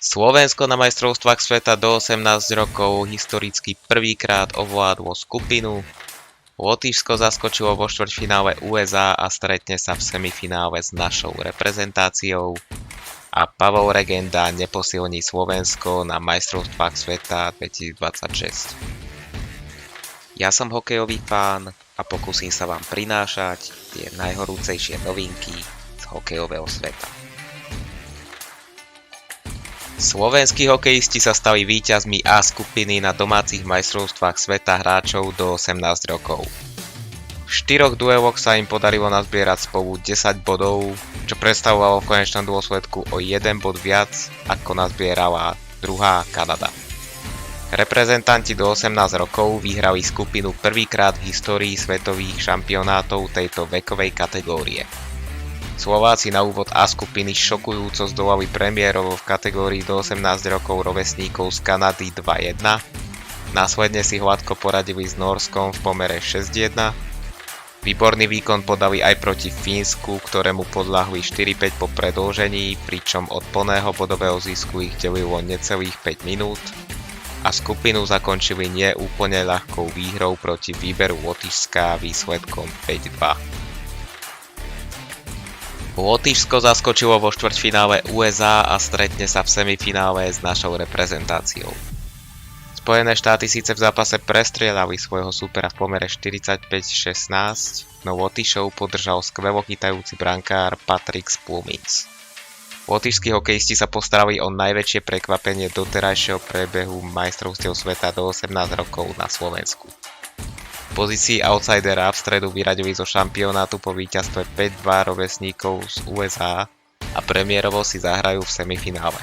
Slovensko na majstrovstvách sveta do 18 rokov historicky prvýkrát ovládlo skupinu. Lotyšsko zaskočilo vo štvrťfinále USA a stretne sa v semifinále s našou reprezentáciou. A Pavol Regenda neposilní Slovensko na majstrovstvách sveta 2026. Ja som hokejový fán a pokúsim sa vám prinášať tie najhorúcejšie novinky z hokejového sveta. Slovenskí hokejisti sa stali víťazmi A skupiny na domácich majstrovstvách sveta hráčov do 18 rokov. V 4 dueloch sa im podarilo nazbierať spolu 10 bodov, čo predstavovalo v konečnom dôsledku o 1 bod viac, ako nazbierala druhá Kanada. Reprezentanti do 18 rokov vyhrali skupinu prvýkrát v histórii svetových šampionátov tejto vekovej kategórie. Slováci na úvod A skupiny šokujúco zdolali premiérovo v kategórii do 18 rokov rovesníkov z Kanady 2-1. Následne si hladko poradili s Nórskom v pomere 6-1. Výborný výkon podali aj proti Fínsku, ktorému podľahli 4-5 po predĺžení, pričom od plného bodového zisku ich delilo necelých 5 minút. A skupinu zakončili nie úplne ľahkou výhrou proti výberu Lotyšska výsledkom 5-2. Lotyšsko zaskočilo vo štvrťfinále USA a stretne sa v semifinále s našou reprezentáciou. Spojené štáty síce v zápase prestrieľali svojho supera v pomere 45-16, no Lotyšov podržal skvelo chytajúci brankár Patrik Spluminc. Lotyšskí hokejisti sa postarali o najväčšie prekvapenie doterajšieho prebehu majstrovstiev sveta do 18 rokov na Slovensku. V pozícii outsidera v stredu vyradili zo šampionátu po víťazstve 5-2 rovesníkov z USA a premiérovo si zahrajú v semifinále.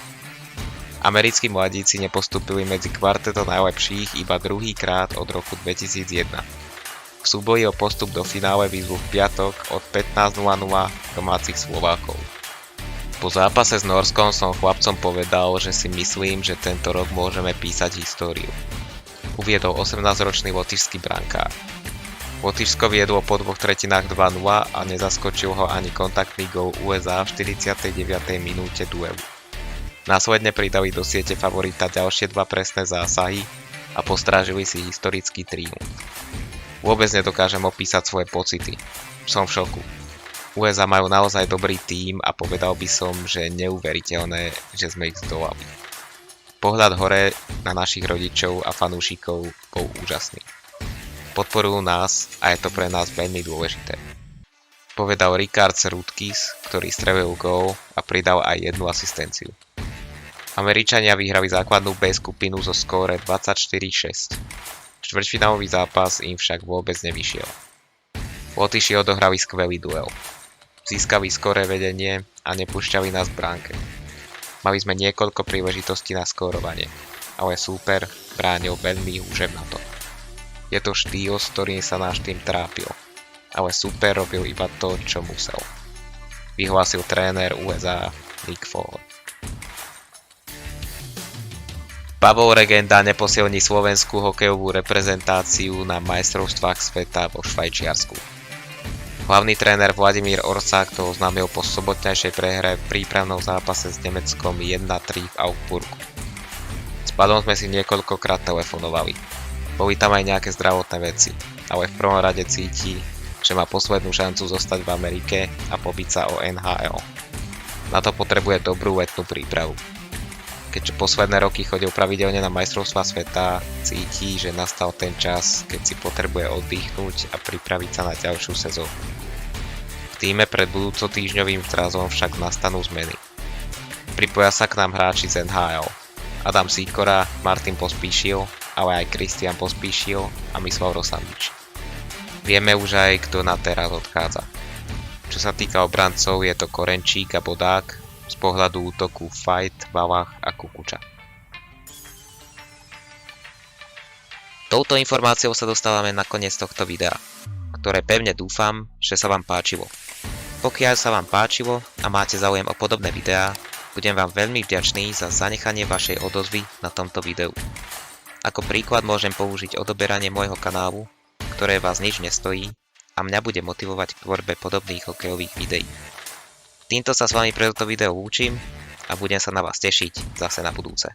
Americkí mladíci nepostúpili medzi kvarteto najlepších iba druhýkrát od roku 2001. V súboji o postup do finále výzvu v piatok od 15:00 domácich Slovákov. Po zápase s Nórskom som chlapcom povedal, že si myslím, že tento rok môžeme písať históriu. Uviedol 18-ročný lotyšský brankár. Lotyšsko viedlo po 2 tretinách 2-0 a nezaskočil ho ani kontaktný gól USA v 49. minúte duelu. Následne pridali do siete favorita ďalšie 2 presné zásahy a postrážili si historický triumf. Vôbec nedokážem opísať svoje pocity. Som v šoku. USA majú naozaj dobrý tím a povedal by som, že neuveriteľné, že sme ich zdolali. Pohľad hore na našich rodičov a fanúšikov bol úžasný. Podporujú nás a je to pre nás veľmi dôležité. Povedal Richard Rudkis, ktorý strelil gól a pridal aj 1 asistenciu. Američania vyhrali základnú B skupinu zo skóre 24-6. Štvrťfinálový zápas im však vôbec nevyšiel. Lotyši odohrali skvelý duel. Získali skóre vedenie a nepúšťali nás v bránke. Mali sme niekoľko príležitostí na skórovanie, ale súper bránil veľmi húževnato. Je to štýl, s ktorým sa náš tým trápil, ale súper robil iba to, čo musel. Vyhlásil tréner USA Nick Foley. Pavol Regenda neposilní slovenskú hokejovú reprezentáciu na majstrovstvách sveta vo Švajčiarsku. Hlavný tréner Vladimír Orsák to oznámil po sobotnejšej prehre v prípravnom zápase s Nemeckom 1-3 v Augsburgu. S Padom sme si niekoľkokrát telefonovali. Boli tam aj nejaké zdravotné veci, ale v prvom rade cíti, že má poslednú šancu zostať v Amerike a pobiť sa o NHL. Na to potrebuje dobrú letnú prípravu. Keďže posledné roky chodil pravidelne na majstrovstvá sveta, cíti, že nastal ten čas, keď si potrebuje oddychnúť a pripraviť sa na ďalšiu sezónu. V tíme pred budúcotýždňovým zrazom však nastanú zmeny. Pripoja sa k nám hráči z NHL. Adam Sýkora, Martin Pospíšil, ale aj Kristian Pospíšil a Mislav Rosandič. Vieme už aj, kto na teraz odchádza. Čo sa týka obrancov, je to Korenčík a Bodák, z pohľadu útoku Fajt, Valach a Kukuča. Touto informáciou sa dostávame na koniec tohto videa, ktoré pevne dúfam, že sa vám páčilo. Pokiaľ sa vám páčilo a máte záujem o podobné videá, budem vám veľmi vďačný za zanechanie vašej odozvy na tomto videu. Ako príklad môžem použiť odoberanie môjho kanálu, ktoré vás nič nestojí a mňa bude motivovať k tvorbe podobných hokejových videí. Týmto sa s vami pre toto video lúčim a budem sa na vás tešiť zase na budúce.